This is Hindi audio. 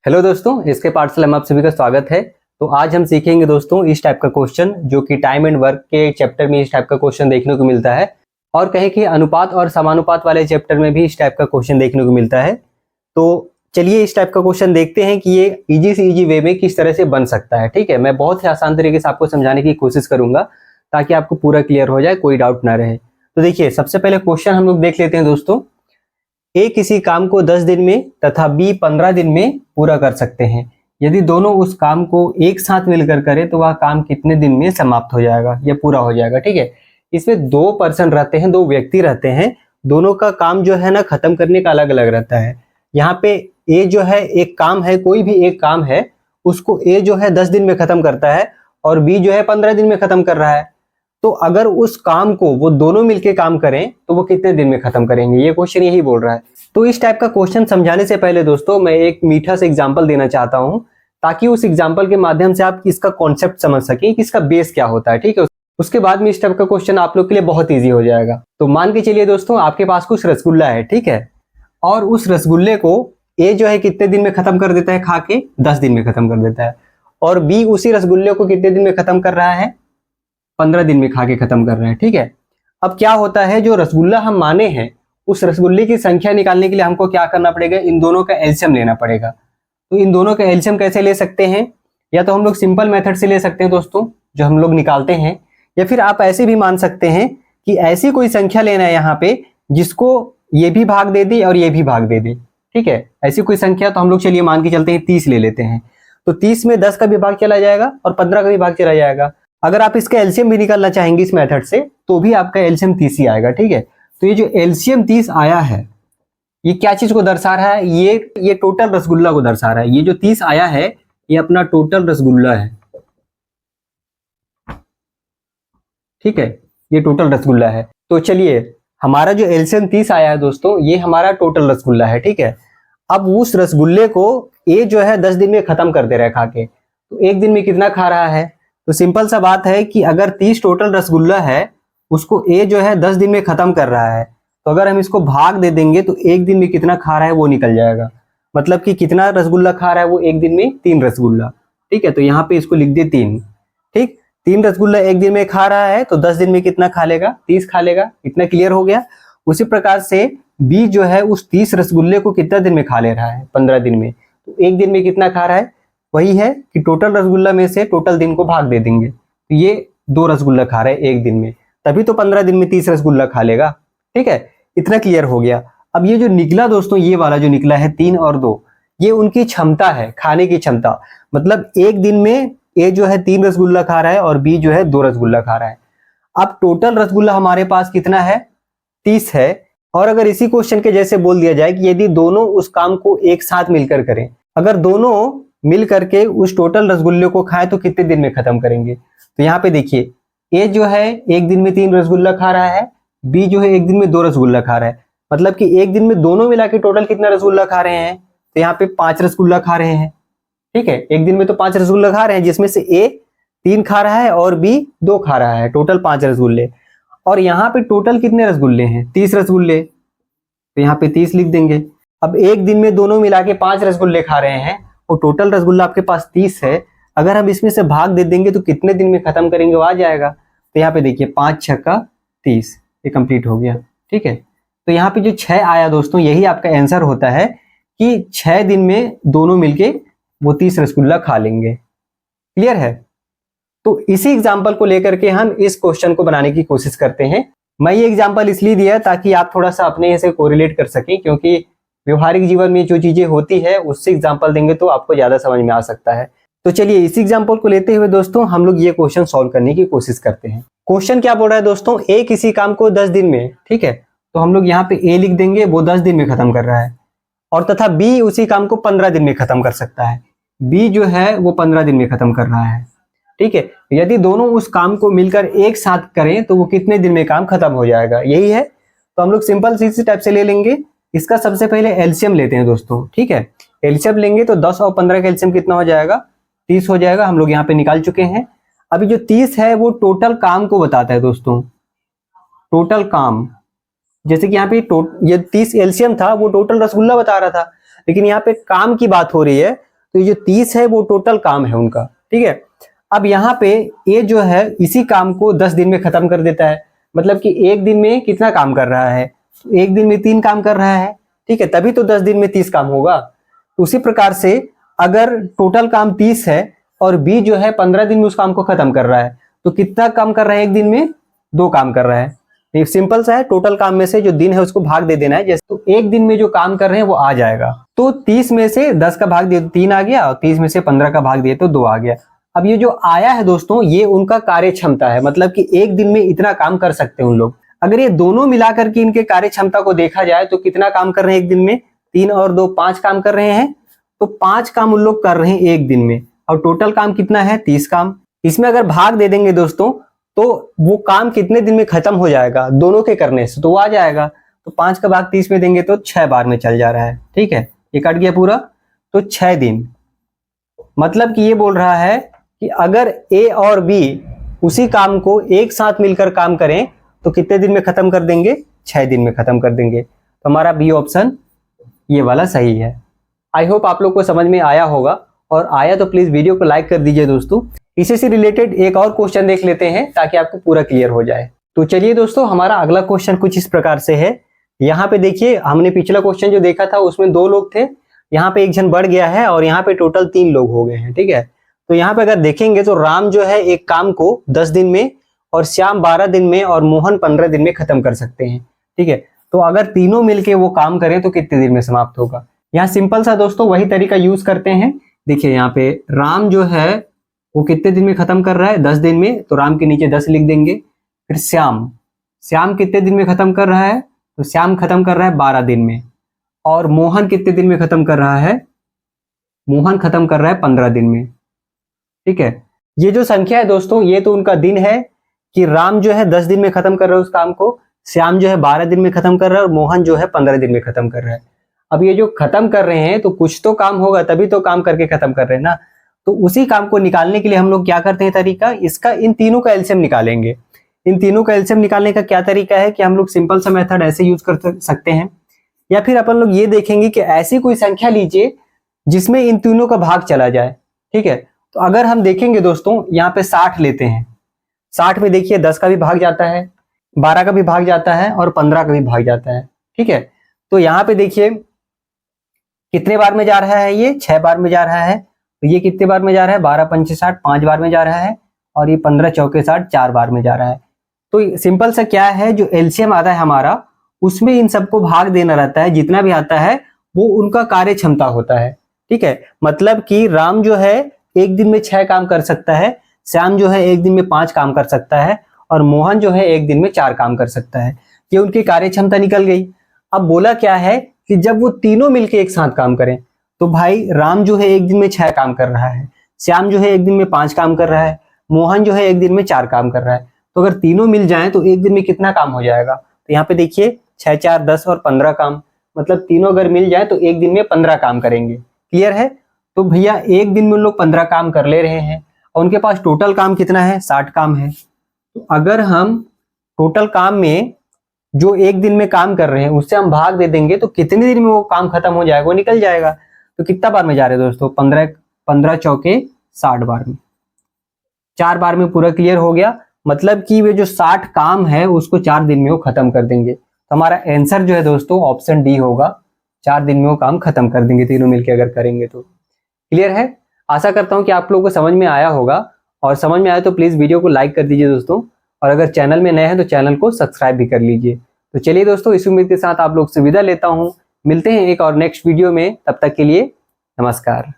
हेलो दोस्तों, इसके पाठशाला में आप सभी का स्वागत है। तो आज हम सीखेंगे दोस्तों इस टाइप का क्वेश्चन जो कि टाइम एंड वर्क के चैप्टर में इस टाइप का क्वेश्चन देखने को मिलता है और कहें कि अनुपात और समानुपात वाले चैप्टर में भी इस टाइप का क्वेश्चन देखने को मिलता है। तो चलिए इस टाइप का क्वेश्चन देखते हैं कि ये इजी से इजी वे में किस तरह से बन सकता है। ठीक है, मैं बहुत ही आसान तरीके से आपको समझाने की कोशिश करूंगा ताकि आपको पूरा क्लियर हो जाए, कोई डाउट ना रहे। तो देखिए, सबसे पहले क्वेश्चन हम लोग देख लेते हैं दोस्तों। ए किसी काम को 10 दिन में तथा बी 15 दिन में पूरा कर सकते हैं। यदि दोनों उस काम को एक साथ मिलकर करें तो वह काम कितने दिन में समाप्त हो जाएगा या पूरा हो जाएगा। ठीक है, इसमें दो पर्सन रहते हैं, दो व्यक्ति रहते हैं, दोनों का काम जो है ना खत्म करने का अलग अलग रहता है। यहाँ पे ए जो है एक काम है, कोई भी एक काम है, उसको ए जो है 10 दिन में खत्म करता है और बी जो है 15 दिन में खत्म कर रहा है। तो अगर उस काम को वो दोनों मिलके काम करें तो वो कितने दिन में खत्म करेंगे, ये क्वेश्चन यही बोल रहा है। तो इस टाइप का क्वेश्चन समझाने से पहले दोस्तों मैं एक मीठा सा एग्जांपल देना चाहता हूं ताकि उस एग्जांपल के माध्यम से आप इसका कॉन्सेप्ट समझ सकें कि इसका बेस क्या होता है। ठीक है, उसके बाद में इस टाइप का क्वेश्चन आप लोग के लिए बहुत ईजी हो जाएगा। तो मान के चलिए दोस्तों, आपके पास कुछ रसगुल्ला है, ठीक है, और उस रसगुल्ले को ए जो है कितने दिन में खत्म कर देता है खा के, 10 दिन में खत्म कर देता है, और बी उसी रसगुल्ले को कितने दिन में खत्म कर रहा है, 15 दिन में खा के खत्म कर रहे हैं। ठीक है, अब क्या होता है, जो रसगुल्ला हम माने हैं उस रसगुल्ले की संख्या निकालने के लिए हमको क्या करना पड़ेगा, इन दोनों का एलसीएम लेना पड़ेगा। तो इन दोनों का एलसीएम कैसे ले सकते हैं, या तो हम लोग सिंपल मेथड से ले सकते हैं दोस्तों जो हम लोग निकालते हैं, या फिर आप ऐसे भी मान सकते हैं कि ऐसी कोई संख्या लेना है यहाँ पे जिसको ये भी भाग दे दे और ये भी भाग दे दे। ठीक है, ऐसी कोई संख्या, तो हम लोग चलिए मान के चलते हैं 30 ले लेते हैं। तो 30 में 10 का भी भाग चला जाएगा और 15 का भी भाग चला जाएगा। अगर आप इसका एलसीएम भी निकालना चाहेंगे इस मेथड से तो भी आपका एलसीएम 30 ही आएगा। ठीक है, तो ये जो एलसीएम 30 आया है ये क्या चीज को दर्शा रहा है, ये टोटल रसगुल्ला को दर्शा रहा है। ये जो 30 आया है ये अपना टोटल रसगुल्ला है। ठीक है, ये टोटल रसगुल्ला है। तो चलिए, हमारा जो एलसीएम 30 आया है दोस्तों ये हमारा टोटल रसगुल्ला है। ठीक है, अब उस रसगुल्ले को ए जो है 10 दिन में खत्म कर दे रहा है खा के, तो एक दिन में कितना खा रहा है। तो सिंपल सा बात है कि अगर 30 टोटल रसगुल्ला है उसको ए जो है 10 दिन में खत्म कर रहा है, तो अगर हम इसको भाग दे देंगे तो एक दिन में कितना खा रहा है वो निकल जाएगा। मतलब कि कितना रसगुल्ला खा रहा है वो, एक दिन में 3 रसगुल्ला। ठीक है, तो यहाँ पे इसको लिख दे 3। ठीक, 3 रसगुल्ला एक दिन में खा रहा है तो 10 दिन में कितना खा लेगा, 30 खा लेगा। इतना क्लियर हो गया। उसी प्रकार से बी जो है उस 30 रसगुल्ले को कितना दिन में खा ले रहा है, 15 दिन में। तो एक दिन में कितना खा रहा है, वही है कि टोटल रसगुल्ला में से टोटल दिन को भाग दे देंगे। तो ये 2 रसगुल्ला खा रहा है एक दिन में, तभी तो 15 दिन में 30 रसगुल्ला खा लेगा। ठीक है, इतना क्लियर हो गया। अब ये जो निकला दोस्तों, ये वाला जो निकला है 3 और 2, ये उनकी क्षमता है, खाने की क्षमता। मतलब एक दिन में ए जो है 3 रसगुल्ला खा रहा है और बी जो है 2 रसगुल्ला खा रहा है। अब टोटल रसगुल्ला हमारे पास कितना है, 30 है। और अगर इसी क्वेश्चन के जैसे बोल दिया जाए कि यदि दोनों उस काम को एक साथ मिलकर करें, अगर दोनों मिल करके उस टोटल रसगुल्ले को खाएं तो कितने दिन में खत्म करेंगे। तो यहाँ पे देखिए, ए जो है एक दिन में 3 रसगुल्ला खा रहा है, बी जो है एक दिन में 2 रसगुल्ला खा रहा है। मतलब कि एक दिन में दोनों मिला के टोटल कितना रसगुल्ला खा रहे हैं, तो यहाँ पे 5 रसगुल्ला खा रहे हैं। ठीक है, एक दिन में तो 5 रसगुल्ला खा रहे हैं, जिसमें से ए 3 खा रहा है और बी 2 खा रहा है, टोटल 5 रसगुल्ले। और यहाँ पे टोटल कितने रसगुल्ले हैं, 30 रसगुल्ले, तो यहाँ पे 30 लिख देंगे। अब एक दिन में दोनों मिला के 5 रसगुल्ले खा रहे हैं और टोटल रसगुल्ला आपके पास 30 है। अगर हम इसमें से भाग दे देंगे तो कितने दिन में खत्म करेंगे वो आ जाएगा। तो यहाँ पे देखिए 5 छक्का 30, ये कंप्लीट हो गया। ठीक है, तो यहाँ पे जो 6 आया दोस्तों यही आपका आंसर होता है कि 6 दिन में दोनों मिलके वो 30 रसगुल्ला खा लेंगे। क्लियर है। तो इसी एग्जाम्पल को लेकर के हम इस क्वेश्चन को बनाने की कोशिश करते हैं। मैं ये एग्जाम्पल इसलिए दिया ताकि आप थोड़ा सा अपने से कोरिलेट कर सकें, क्योंकि व्यवहारिक जीवन में जो चीजें होती है उससे एग्जाम्पल देंगे तो आपको ज्यादा समझ में आ सकता है। तो चलिए इसी एग्जाम्पल को लेते हुए दोस्तों हम लोग ये क्वेश्चन सॉल्व करने की कोशिश करते हैं। क्वेश्चन क्या बोल रहा है दोस्तों, ए किसी काम को 10 दिन में, ठीक है, तो हम लोग यहाँ पे ए लिख देंगे, वो 10 दिन में खत्म कर रहा है, और तथा बी उसी काम को 15 दिन में खत्म कर सकता है। बी जो है वो 15 दिन में खत्म कर रहा है। ठीक है, यदि दोनों उस काम को मिलकर एक साथ करें तो वो कितने दिन में काम खत्म हो जाएगा, यही है। तो हम लोग सिंपल सी टाइप से ले लेंगे। इसका सबसे पहले एलसीएम लेते हैं दोस्तों। ठीक है, एलसीएम लेंगे तो 10 और 15 का एलसीएम कितना हो जाएगा, 30 हो जाएगा। हम लोग यहाँ पे निकाल चुके हैं। अभी जो 30 है वो टोटल काम को बताता है दोस्तों, टोटल काम। जैसे कि यहाँ पे ये 30 एलसीएम था, वो टोटल रसगुल्ला बता रहा था, लेकिन यहाँ पे काम की बात हो रही है तो ये जो 30 है वो टोटल काम है उनका, ठीक है। अब यहाँ पे ये जो है इसी काम को 10 दिन में खत्म कर देता है, मतलब कि एक दिन में कितना काम कर रहा है, तो एक दिन में 3 काम कर रहा है, ठीक है, तभी तो 10 दिन में 30 काम होगा। तो उसी प्रकार से अगर टोटल काम 30 है और बी जो है 15 दिन में उस काम को खत्म कर रहा है, तो कितना काम कर रहा है एक दिन में, 2 काम कर रहा है। एक सिंपल सा है, टोटल काम में से जो दिन है उसको भाग दे देना है, जैसे तो एक दिन में जो काम कर रहे हैं वो आ जाएगा। तो 30 में से 10 का भाग दिए तो 3 आ गया, और 30 में से 15 का भाग दिए तो 2 आ गया। अब ये जो आया है दोस्तों, ये उनका कार्य क्षमता है, मतलब कि एक दिन में इतना काम कर सकते हैं उन लोग। अगर ये दोनों मिलाकर के इनके कार्य क्षमता को देखा जाए तो कितना काम कर रहे हैं एक दिन में, 3 और 2 5 काम कर रहे हैं, तो 5 काम उन लोग कर रहे हैं एक दिन में, और टोटल काम कितना है 30 काम। इसमें अगर भाग दे देंगे दोस्तों तो वो काम कितने दिन में खत्म हो जाएगा, दोनों के करने से तो वो आ जाएगा। तो 5 का भाग 30 में देंगे तो 6 बार में चल जा रहा है, ठीक है, ये कट गया पूरा, तो 6 दिन। मतलब कि ये बोल रहा है कि अगर ए और बी उसी काम को एक साथ मिलकर काम करें तो कितने दिन में खत्म कर देंगे, 6 दिन में खत्म कर देंगे। तो हमारा बी ऑप्शन ये वाला सही है। आई होप आप लोग को समझ में आया होगा, और आया तो प्लीज वीडियो को लाइक कर दीजिए दोस्तों। इसी से रिलेटेड एक और क्वेश्चन देख लेते हैं ताकि आपको पूरा क्लियर हो जाए। तो चलिए दोस्तों, हमारा अगला क्वेश्चन कुछ इस प्रकार से है। यहाँ पे देखिए, हमने पिछला क्वेश्चन जो देखा था उसमें 2 लोग थे, यहाँ पे एक जन बढ़ गया है और यहाँ पे टोटल 3 लोग हो गए हैं, ठीक है। तो यहाँ पे अगर देखेंगे तो राम जो है एक काम को 10 दिन में, और श्याम 12 दिन में, और मोहन 15 दिन में खत्म कर सकते हैं, ठीक है। तो अगर तीनों मिलके वो काम करें तो कितने दिन में समाप्त होगा। यहाँ सिंपल सा दोस्तों वही तरीका यूज करते हैं। देखिए यहाँ पे राम जो है वो कितने दिन में खत्म कर रहा है, 10 दिन में, तो राम के नीचे 10 लिख देंगे। फिर श्याम कितने दिन में खत्म कर रहा है, तो श्याम खत्म कर रहा है 12 दिन में। और मोहन कितने दिन में खत्म कर रहा है, मोहन खत्म कर रहा है 15 दिन में, ठीक है। ये जो संख्या है दोस्तों, ये तो उनका दिन है कि राम जो है 10 दिन में खत्म कर रहा है उस काम को, श्याम जो है 12 दिन में खत्म कर रहा है, और मोहन जो है 15 दिन में खत्म कर रहा है। अब ये जो खत्म कर रहे हैं तो कुछ तो काम होगा, तभी तो काम करके खत्म कर रहे हैं ना। तो उसी काम को निकालने के लिए हम लोग क्या करते हैं तरीका, इसका इन तीनों का एलसीएम निकालेंगे। इन तीनों का एलसीएम निकालने का क्या तरीका है कि हम लोग सिंपल सा मेथड ऐसे यूज कर सकते हैं, या फिर अपन लोग ये देखेंगे कि ऐसी कोई संख्या लीजिए जिसमें इन तीनों का भाग चला जाए, ठीक है। तो अगर हम देखेंगे दोस्तों, यहाँ पे 60 लेते हैं, 60 में देखिए 10 का भी भाग जाता है, 12 का भी भाग जाता है, और 15 का भी भाग जाता है, ठीक है। तो यहाँ पे देखिए कितने बार में जा रहा है, ये 6 बार में जा रहा है। तो ये कितने बार में जा रहा है, 12 पंचे 60, 5 बार में जा रहा है, और ये 15 चौके 60, 4 बार में जा रहा है। तो सिंपल सा क्या है, जो एलसीएम आता है हमारा, उसमें इन सबको भाग देना रहता है, जितना भी आता है वो उनका कार्य क्षमता होता है, ठीक है। मतलब कि राम जो है एक दिन में 6 काम कर सकता है, श्याम जो है एक दिन में 5 काम कर सकता है, और मोहन जो है एक दिन में 4 काम कर सकता है। ये उनकी कार्य क्षमता निकल गई। अब बोला क्या है कि जब वो तीनों मिलके एक साथ काम करें, तो भाई राम जो है एक दिन में 6 काम कर रहा है, श्याम जो है एक दिन में 5 काम कर रहा है, मोहन जो है एक दिन में 4 काम कर रहा है। तो अगर तीनों मिल जाएं तो एक दिन में कितना काम हो जाएगा, तो यहाँ पे देखिए 6 4 10 और 15 काम, मतलब तीनों अगर मिल जाए तो एक दिन में 15 काम करेंगे। क्लियर है। तो भैया एक दिन में उन लोग 15 काम कर ले रहे हैं, और उनके पास टोटल काम कितना है, 60 काम है। तो अगर हम टोटल काम में जो एक दिन में काम कर रहे हैं उससे हम भाग दे देंगे तो कितने दिन में वो काम खत्म हो जाएगा, वो निकल जाएगा। तो कितना बार में जा रहे हैं दोस्तों, 15 चौके 60 बार में, 4 बार में पूरा क्लियर हो गया। मतलब कि वे जो 60 काम है उसको 4 दिन में वो खत्म कर देंगे। तो हमारा आंसर जो है दोस्तों ऑप्शन डी होगा, 4 दिन में वो काम खत्म कर देंगे तीनों मिलकर अगर करेंगे तो। क्लियर है। आशा करता हूं कि आप लोगों को समझ में आया होगा, और समझ में आया तो प्लीज वीडियो को लाइक कर दीजिए दोस्तों, और अगर चैनल में नए हैं तो चैनल को सब्सक्राइब भी कर लीजिए। तो चलिए दोस्तों, इस उम्मीद के साथ आप लोग से विदा लेता हूं। मिलते हैं एक और नेक्स्ट वीडियो में, तब तक के लिए नमस्कार।